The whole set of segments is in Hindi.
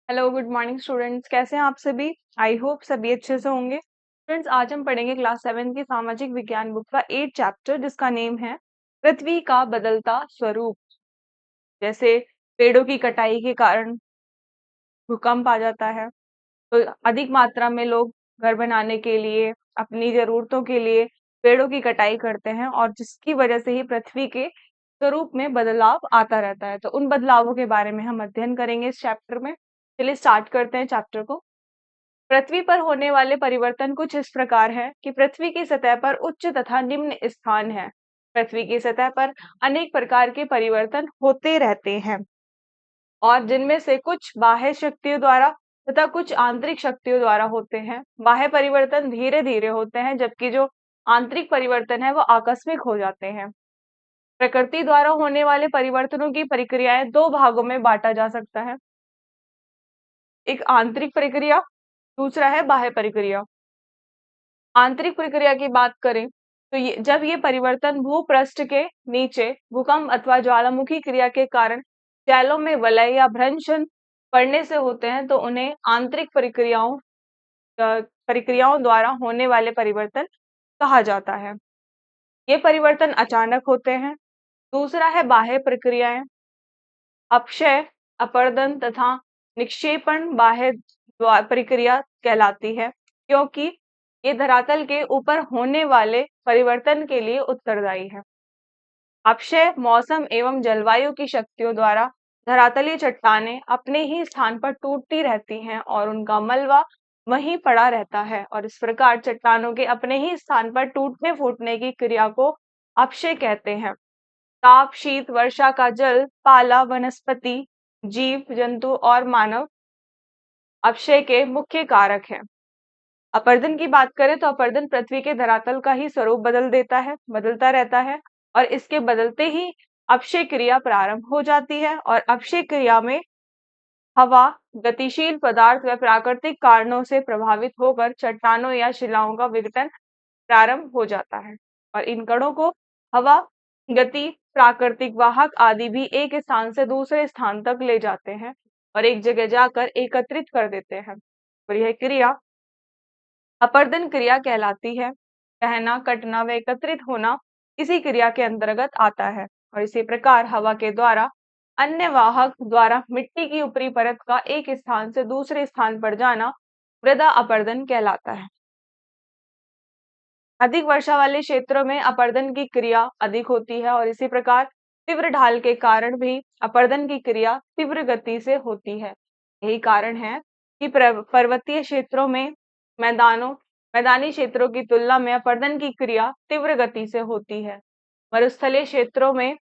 हेलो गुड मॉर्निंग स्टूडेंट्स, कैसे हैं आप सभी। आई होप सभी अच्छे से होंगे। फ्रेंड्स, आज हम पढ़ेंगे क्लास 7 की सामाजिक विज्ञान बुक का 8 चैप्टर, जिसका नेम है पृथ्वी का बदलता स्वरूप। जैसे पेड़ों की कटाई के कारण भूकंप आ जाता है, तो अधिक मात्रा में लोग घर बनाने के लिए, अपनी जरूरतों के लिए पेड़ों की कटाई करते हैं, और जिसकी वजह से ही पृथ्वी के स्वरूप में बदलाव आता रहता है। तो उन बदलावों के बारे में हम अध्ययन करेंगे इस चैप्टर में। चलिए स्टार्ट करते हैं चैप्टर को। पृथ्वी पर होने वाले परिवर्तन कुछ इस प्रकार है कि पृथ्वी की सतह पर उच्च तथा निम्न स्थान है। पृथ्वी की सतह पर अनेक प्रकार के परिवर्तन होते रहते हैं, और जिनमें से कुछ बाह्य शक्तियों द्वारा तथा कुछ आंतरिक शक्तियों द्वारा होते हैं। बाह्य परिवर्तन धीरे धीरे होते हैं, जबकि जो आंतरिक परिवर्तन है वो आकस्मिक हो जाते हैं। प्रकृति द्वारा होने वाले परिवर्तनों की प्रक्रियाएं दो भागों में बांटा जा सकता है। एक आंतरिक प्रक्रिया, दूसरा है बाह्य प्रक्रिया। आंतरिक प्रक्रिया की बात करें तो जब ये परिवर्तन भूपृष्ठ के नीचे भूकंप अथवा ज्वालामुखी क्रिया के कारण शैलों में वलय या भ्रंशन पड़ने से होते हैं, तो उन्हें आंतरिक प्रक्रियाओं द्वारा होने वाले परिवर्तन कहा जाता है। ये परिवर्तन अचानक होते हैं। दूसरा है बाह्य प्रक्रियाएं। अपक्षय, अपरदन तथा निक्षेपण बाह्य प्रक्रिया कहलाती है, क्योंकि ये धरातल के ऊपर होने वाले परिवर्तन के लिए उत्तरदायी है। अपक्षय मौसम एवं जलवायु की शक्तियों द्वारा धरातलीय चट्टानें अपने ही स्थान पर टूटती रहती हैं और उनका मलबा वहीं पड़ा रहता है, और इस प्रकार चट्टानों के अपने ही स्थान पर टूटने फूटने की क्रिया को अपक्षय कहते हैं। ताप, शीत, वर्षा का जल, पाला, वनस्पति, जीव जंतु और मानव अपक्षय के मुख्य कारक हैं। अपरदन की बात करें तो अपरदन पृथ्वी के धरातल का ही स्वरूप बदलता रहता है, और इसके बदलते ही अपक्षय क्रिया प्रारंभ हो जाती है। और अपक्षय क्रिया में हवा, गतिशील पदार्थ व प्राकृतिक कारणों से प्रभावित होकर चट्टानों या शिलाओं का विघटन प्रारंभ हो जाता है, और इन कणों को हवा, गति, प्राकृतिक वाहक आदि भी एक स्थान से दूसरे स्थान तक ले जाते हैं और एक जगह जाकर एकत्रित कर देते हैं, और यह क्रिया अपरदन क्रिया कहलाती है। बहना, कटना व एकत्रित होना इसी क्रिया के अंतर्गत आता है। और इसी प्रकार हवा के द्वारा अन्य वाहक द्वारा मिट्टी की ऊपरी परत का एक स्थान से दूसरे स्थान पर जाना मृदा अपरदन कहलाता है। अधिक वर्षा वाले क्षेत्रों में अपरदन की क्रिया अधिक होती है, और इसी प्रकार तीव्र ढाल के कारण भी अपरदन की क्रिया तीव्र गति से होती है। यही कारण है कि पर्वतीय क्षेत्रों में मैदानी क्षेत्रों की तुलना में अपरदन की क्रिया तीव्र गति से होती है। मरुस्थलीय क्षेत्रों में,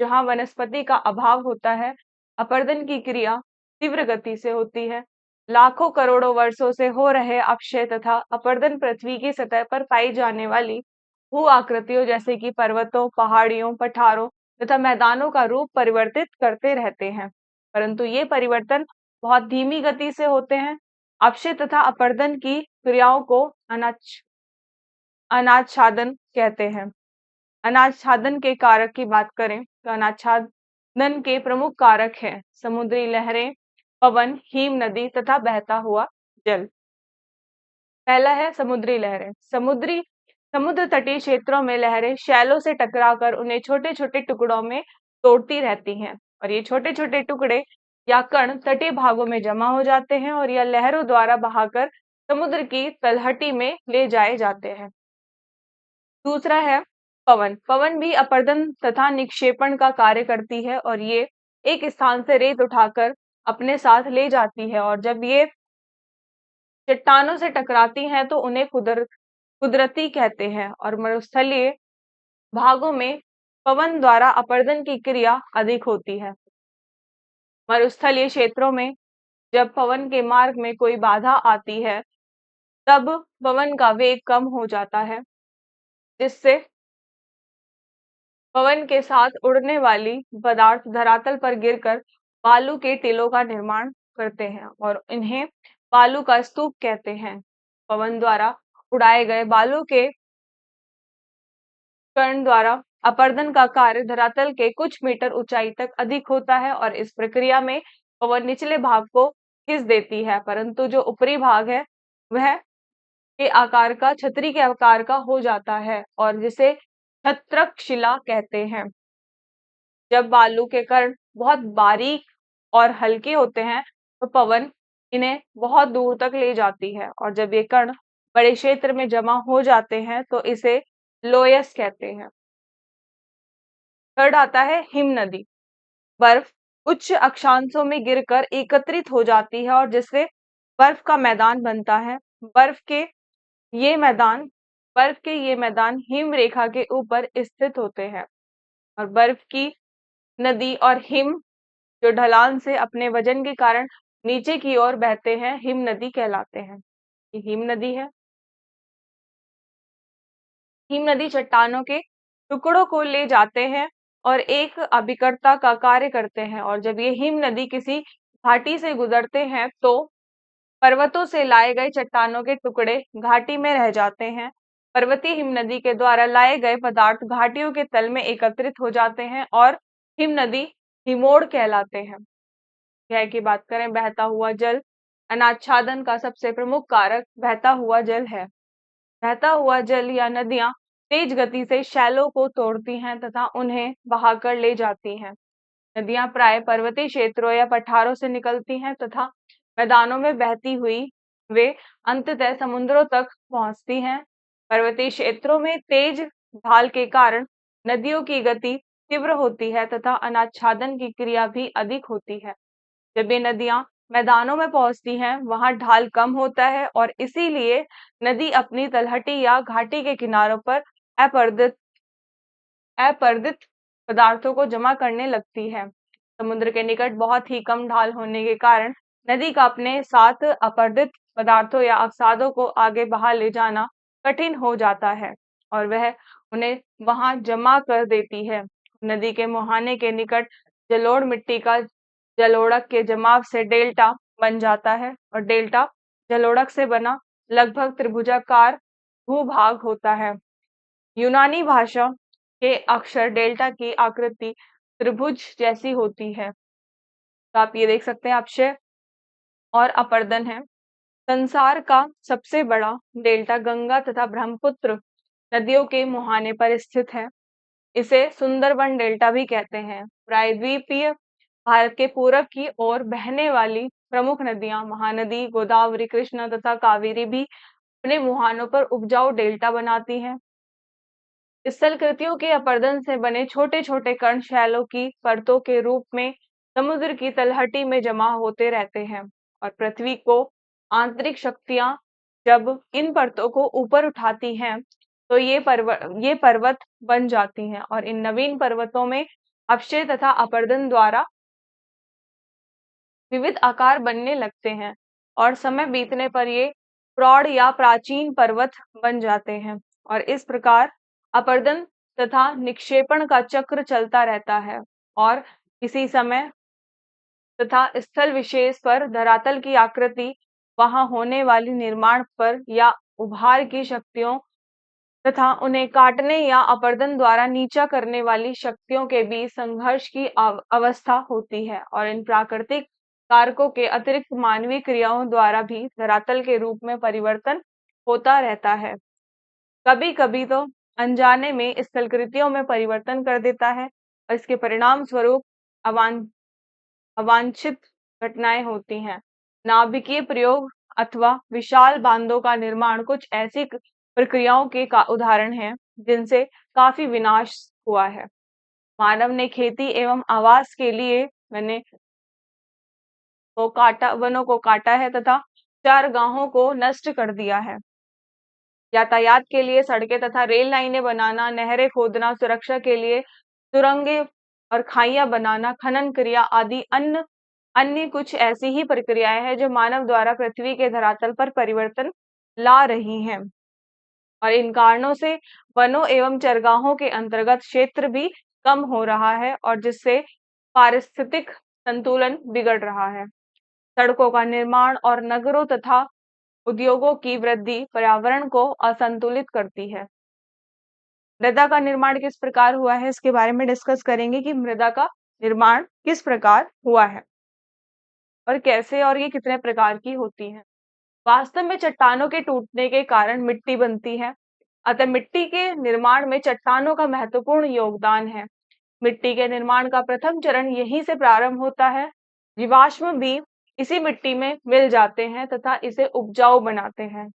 जहाँ वनस्पति का अभाव होता है, अपरदन की क्रिया तीव्र गति से होती है। लाखों करोड़ों वर्षों से हो रहे अपक्षय तथा अपरदन पृथ्वी की सतह पर पाई जाने वाली भू आकृतियों जैसे कि पर्वतों, पहाड़ियों, पठारों तथा मैदानों का रूप परिवर्तित करते रहते हैं, परंतु ये परिवर्तन बहुत धीमी गति से होते हैं। अपक्षय तथा अपरदन की क्रियाओं को अनाच्छादन कहते हैं। अनाच्छादन के कारक की बात करें तो अनाच्छादन के प्रमुख कारक हैं समुद्री लहरें, पवन, हिम नदी तथा बहता हुआ जल। पहला है समुद्री लहरें। समुद्र तटीय क्षेत्रों में लहरें शैलों से टकराकर उन्हें छोटे छोटे टुकड़ों में तोड़ती रहती हैं, और ये छोटे छोटे टुकड़े या कण तटीय भागों में जमा हो जाते हैं और यह लहरों द्वारा बहाकर समुद्र की तलहटी में ले जाए जाते हैं। दूसरा है पवन। पवन भी अपरदन तथा निक्षेपण का कार्य करती है, और ये एक स्थान से रेत उठाकर अपने साथ ले जाती है, और जब ये चट्टानों से टकराती हैं तो उन्हें कुदरती कहते हैं। और मरुस्थलीय भागों में पवन द्वारा अपरदन की क्रिया अधिक होती है। मरुस्थलीय क्षेत्रों में जब पवन के मार्ग में कोई बाधा आती है, तब पवन का वेग कम हो जाता है, जिससे पवन के साथ उड़ने वाली पदार्थ धरातल पर गिरकर बालू के टीलों का निर्माण करते हैं, और इन्हें बालू का स्तूप कहते हैं। पवन द्वारा उड़ाए गए बालू के कण द्वारा अपरदन का कार्य धरातल के कुछ मीटर ऊंचाई तक अधिक होता है, और इस प्रक्रिया में पवन निचले भाग को खींच देती है, परंतु जो ऊपरी भाग है वह के आकार का छतरी के आकार का हो जाता है और जिसे छत्रक शिला कहते हैं। जब बालू के कण बहुत बारीक और हल्के होते हैं तो पवन इन्हें बहुत दूर तक ले जाती है और जब ये कण बड़े क्षेत्र में जमा हो जाते हैं तो इसे लोयस कहते हैं। थर्ड आता है हिम नदी। बर्फ उच्च अक्षांशों में गिरकर एकत्रित हो जाती है और जिससे बर्फ का मैदान बनता है। बर्फ के ये मैदान बर्फ के ये मैदान हिम रेखा के ऊपर स्थित होते हैं और बर्फ की नदी और हिम जो ढलान से अपने वजन के कारण नीचे की ओर बहते हैं हिम नदी कहलाते हैं। ये हिम नदी है। हिम नदी चट्टानों के टुकड़ों को ले जाते हैं और एक अभिकर्ता का कार्य करते हैं और जब ये हिम नदी किसी घाटी से गुजरते हैं तो पर्वतों से लाए गए चट्टानों के टुकड़े घाटी में रह जाते हैं। पर्वतीय हिम नदी के द्वारा लाए गए पदार्थ घाटियों के तल में एकत्रित हो जाते हैं और हिम नदी हिमोड़ कहलाते हैं। यह की बात करें बहता हुआ जल अनाच्छादन का सबसे प्रमुख कारक बहता हुआ जल है। बहता हुआ जल या नदियां तेज गति से शैलों को तोड़ती हैं तथा उन्हें बहाकर ले जाती हैं। नदियां प्राय पर्वतीय क्षेत्रों या पठारों से निकलती हैं तथा मैदानों में बहती हुई वे अंततः समुद्रों तक पहुंचती हैं। पर्वतीय क्षेत्रों में तेज ढाल के कारण नदियों की गति तीव्र होती है तथा अनाच्छादन की क्रिया भी अधिक होती है। जब ये नदियां मैदानों में पहुंचती हैं, वहां ढाल कम होता है और इसीलिए नदी अपनी तलहटी या घाटी के किनारों पर अपर्दित अपर्दित पदार्थों को जमा करने लगती है। समुद्र के निकट बहुत ही कम ढाल होने के कारण नदी का अपने साथ अपर्दित पदार्थों या अवसादों को आगे बहा ले जाना कठिन हो जाता है और वह उन्हें वहां जमा कर देती है। नदी के मुहाने के निकट जलोढ़ मिट्टी का जलोढ़क के जमाव से डेल्टा बन जाता है और डेल्टा जलोढ़क से बना लगभग त्रिभुजाकार भूभाग होता है। यूनानी भाषा के अक्षर डेल्टा की आकृति त्रिभुज जैसी होती है। तो आप ये देख सकते हैं अपक्षय और अपर्दन है। संसार का सबसे बड़ा डेल्टा गंगा तथा ब्रह्मपुत्र नदियों के मुहाने पर स्थित है। इसे सुंदरबन डेल्टा भी कहते हैं। प्रायद्वीपीय भारत के पूरब की ओर बहने वाली प्रमुख नदियां महानदी, गोदावरी, कृष्णा तथा कावेरी भी अपने मुहानों पर उपजाऊ डेल्टा बनाती हैं। स्थलकृतियों के अपर्दन से बने छोटे छोटे कण शैलों की परतों के रूप में समुद्र की तलहटी में जमा होते रहते हैं और पृथ्वी को आंतरिक शक्तियां जब इन परतों को ऊपर उठाती हैं तो ये पर्वत बन जाती हैं और इन नवीन पर्वतों में अपक्षय तथा अपर्दन द्वारा विविध आकार बनने लगते हैं और समय बीतने पर ये प्रौढ़ या प्राचीन पर्वत बन जाते हैं और इस प्रकार अपर्दन तथा निक्षेपण का चक्र चलता रहता है और इसी समय तथा स्थल विशेष पर धरातल की आकृति वहां होने वाली निर्माण पर या उभार की शक्तियों तथा उन्हें काटने या अपर्दन द्वारा नीचा करने वाली शक्तियों के बीच संघर्ष की अवस्था होती है और इन प्राकृतिक कारकों के अतिरिक्त मानवीय क्रियाओं द्वारा भी धरातल के रूप में परिवर्तन होता रहता है। कभी कभी तो अनजाने में स्थलकृतियों में परिवर्तन कर देता है और इसके परिणाम स्वरूप अवां अवांछित घटनाएं होती हैं। नाभिकीय प्रयोग अथवा विशाल बांधों का निर्माण कुछ ऐसी प्रक्रियाओं के का उदाहरण है जिनसे काफी विनाश हुआ है। मानव ने खेती एवं आवास के लिए वनों को काटा है तथा चारगाहों को नष्ट कर दिया है। यातायात के लिए सड़कें तथा रेल लाइनें बनाना, नहरें खोदना, सुरक्षा के लिए सुरंगें और खाइयां बनाना, खनन क्रिया आदि अन्य कुछ ऐसी ही प्रक्रियाएं हैं जो मानव द्वारा पृथ्वी के धरातल पर परिवर्तन ला रही हैं और इन कारणों से वनों एवं चरगाहों के अंतर्गत क्षेत्र भी कम हो रहा है और जिससे पारिस्थितिक संतुलन बिगड़ रहा है। सड़कों का निर्माण और नगरों तथा उद्योगों की वृद्धि पर्यावरण को असंतुलित करती है। मृदा का निर्माण किस प्रकार हुआ है इसके बारे में डिस्कस करेंगे कि मृदा का निर्माण किस प्रकार हुआ है। और कैसे और ये कितने प्रकार की होती हैं। वास्तव में चट्टानों के टूटने के कारण मिट्टी बनती है, अतः मिट्टी के निर्माण में चट्टानों का महत्वपूर्ण योगदान है। मिट्टी के निर्माण का प्रथम चरण यहीं से प्रारंभ होता है। जीवाश्म भी इसी मिट्टी में मिल जाते हैं तथा इसे उपजाऊ बनाते हैं।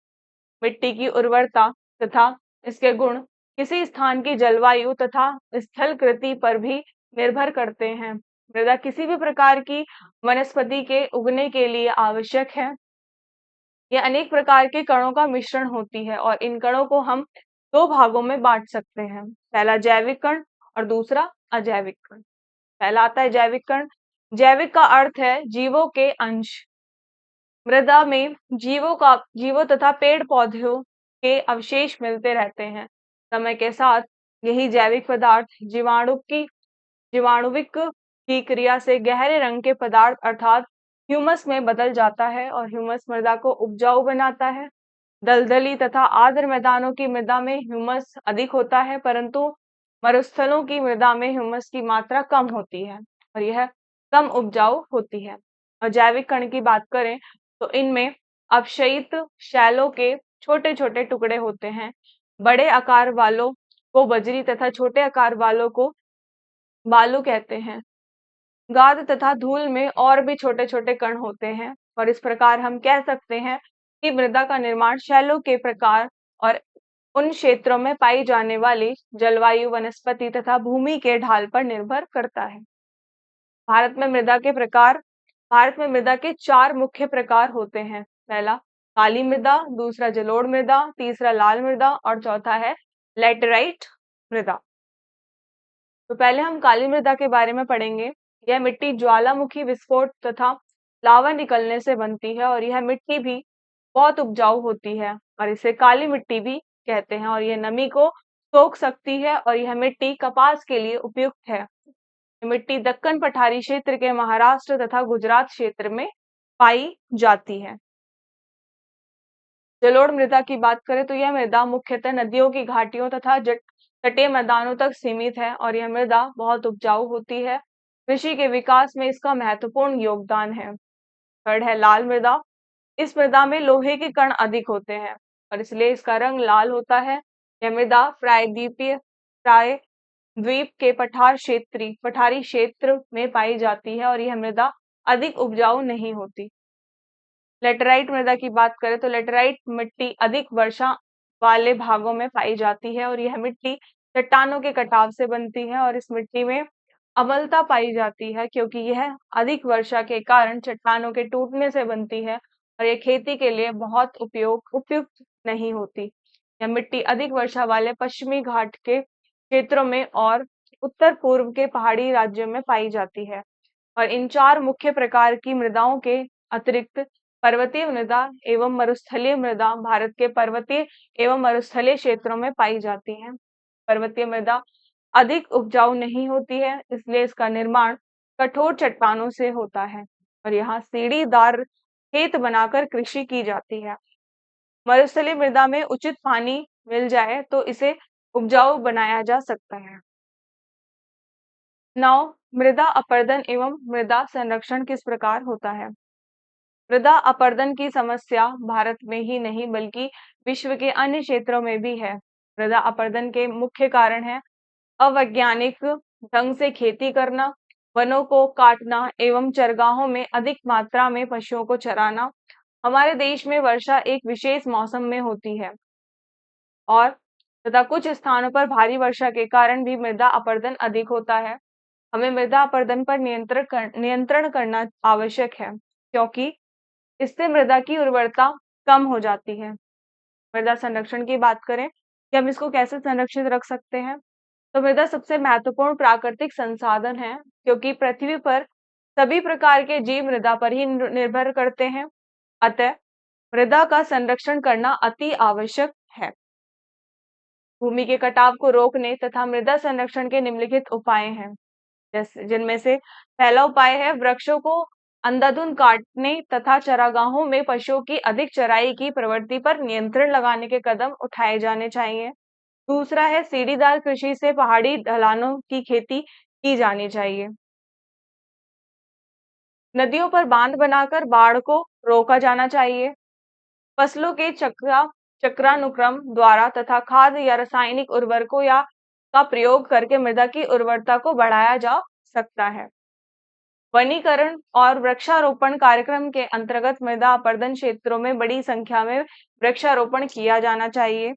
मिट्टी की उर्वरता तथा इसके गुण किसी स्थान की जलवायु तथा स्थलकृति पर भी निर्भर करते हैं। मृदा किसी भी प्रकार की वनस्पति के उगने के लिए आवश्यक है। यह अनेक प्रकार के कणों का मिश्रण होती है और इन कणों को हम दो भागों में बांट सकते हैं। पहला जैविक कण और दूसरा अजैविक कण। पहला आता है जैविक कण। जैविक का अर्थ है जीवों के अंश। मृदा में जीवों तथा पेड़ पौधों के अवशेष मिलते रहते हैं। समय के साथ यही जैविक पदार्थ जीवाणुविक की क्रिया से गहरे रंग के पदार्थ अर्थात ह्यूमस में बदल जाता है और ह्यूमस मृदा को उपजाऊ बनाता है। दलदली तथा आर्द्र मैदानों की मृदा में ह्यूमस अधिक होता है, परंतु मरुस्थलों की मृदा में ह्यूमस की मात्रा कम होती है और यह कम उपजाऊ होती है। और जैविक कण की बात करें तो इनमें अपक्षयित शैलों के छोटे छोटे टुकड़े होते हैं। बड़े आकार वालों को बजरी तथा छोटे आकार वालों को बालू कहते हैं। गाद तथा धूल में और भी छोटे छोटे कण होते हैं और इस प्रकार हम कह सकते हैं कि मृदा का निर्माण शैलों के प्रकार और उन क्षेत्रों में पाई जाने वाली जलवायु, वनस्पति तथा भूमि के ढाल पर निर्भर करता है। भारत में मृदा के 4 मुख्य प्रकार होते हैं। पहला काली मृदा, दूसरा जलोढ़ मृदा, तीसरा लाल मृदा और चौथा है लैटेराइट मृदा। तो पहले हम काली मृदा के बारे में पढ़ेंगे। यह मिट्टी ज्वालामुखी विस्फोट तथा लावा निकलने से बनती है और यह मिट्टी भी बहुत उपजाऊ होती है और इसे काली मिट्टी भी कहते हैं और यह नमी को सोख सकती है और यह मिट्टी कपास के लिए उपयुक्त है। मिट्टी दक्कन पठारी क्षेत्र के महाराष्ट्र तथा गुजरात क्षेत्र में पाई जाती है। जलोढ़ मृदा की बात करें तो यह मृदा मुख्यतः नदियों की घाटियों तथा तटीय मैदानों तक सीमित है और यह मृदा बहुत उपजाऊ होती है। कृषि के विकास में इसका महत्वपूर्ण योगदान है। थर्ड है लाल मृदा। इस मृदा में लोहे के कण अधिक होते हैं और इसलिए इसका रंग लाल होता है। यह मृदा प्राय द्वीप के पठारी क्षेत्र में पाई जाती है और यह मृदा अधिक उपजाऊ नहीं होती। लेटराइट मृदा की बात करें तो लेटराइट मिट्टी अधिक वर्षा वाले भागों में पाई जाती है और यह मिट्टी चट्टानों के कटाव से बनती है और इस मिट्टी में अम्लता पाई जाती है क्योंकि यह अधिक वर्षा के कारण चट्टानों के टूटने से बनती है और यह खेती के लिए बहुत उपयुक्त नहीं होती। यह मिट्टी अधिक वर्षा वाले पश्चिमी घाट के क्षेत्रों में और उत्तर पूर्व के पहाड़ी राज्यों में पाई जाती है और इन 4 मुख्य प्रकार की मृदाओं के अतिरिक्त पर्वतीय मृदा एवं मरुस्थलीय मृदा भारत के पर्वतीय एवं मरुस्थलीय क्षेत्रों में पाई जाती है। पर्वतीय मृदा अधिक उपजाऊ नहीं होती है, इसलिए इसका निर्माण कठोर चट्टानों से होता है और यहाँ सीढ़ीदार खेत बनाकर कृषि की जाती है। मरुस्थलीय मृदा में उचित पानी मिल जाए तो इसे उपजाऊ बनाया जा सकता है। मृदा अपरदन एवं मृदा संरक्षण किस प्रकार होता है। मृदा अपरदन की समस्या भारत में ही नहीं बल्कि विश्व के अन्य क्षेत्रों में भी है। मृदा अपरदन के मुख्य कारण है अवैज्ञानिक ढंग से खेती करना, वनों को काटना एवं चरगाहों में अधिक मात्रा में पशुओं को चराना। हमारे देश में वर्षा एक विशेष मौसम में होती है और तथा कुछ स्थानों पर भारी वर्षा के कारण भी मृदा अपरदन अधिक होता है। हमें मृदा अपरदन पर नियंत्रण करना आवश्यक है क्योंकि इससे मृदा की उर्वरता कम हो जाती है। मृदा संरक्षण की बात करें कि हम इसको कैसे संरक्षित रख सकते हैं, तो मृदा सबसे महत्वपूर्ण प्राकृतिक संसाधन है क्योंकि पृथ्वी पर सभी प्रकार के जीव मृदा पर ही निर्भर करते हैं। अतः मृदा का संरक्षण करना अति आवश्यक है। भूमि के कटाव को रोकने तथा मृदा संरक्षण के निम्नलिखित उपाय हैं, जिनमें से पहला उपाय है वृक्षों को अंधाधुंध काटने तथा चरागाहों में पशुओं की अधिक चराई की प्रवृत्ति पर नियंत्रण लगाने के कदम उठाए जाने चाहिए। दूसरा है सीढ़ीदार कृषि से पहाड़ी ढलानों की खेती की जानी चाहिए। नदियों पर बांध बनाकर बाढ़ को रोका जाना चाहिए। फसलों के चक्रानुक्रम द्वारा तथा खाद या रासायनिक उर्वरकों या का प्रयोग करके मृदा की उर्वरता को बढ़ाया जा सकता है। वनीकरण और वृक्षारोपण कार्यक्रम के अंतर्गत मृदा अपरदन क्षेत्रों में बड़ी संख्या में वृक्षारोपण किया जाना चाहिए।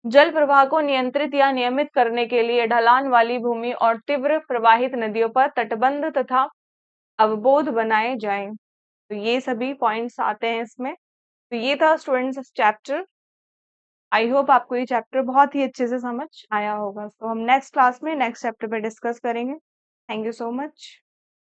जल प्रवाह को नियंत्रित या नियमित करने के लिए ढलान वाली भूमि और तीव्र प्रवाहित नदियों पर तटबंध तथा अवरोध बनाए जाएं। तो ये सभी पॉइंट्स आते हैं इसमें। तो ये था स्टूडेंट्स चैप्टर। आई होप आपको ये चैप्टर बहुत ही अच्छे से समझ आया होगा। तो हम नेक्स्ट क्लास में नेक्स्ट चैप्टर पे डिस्कस करेंगे। Thank you so much.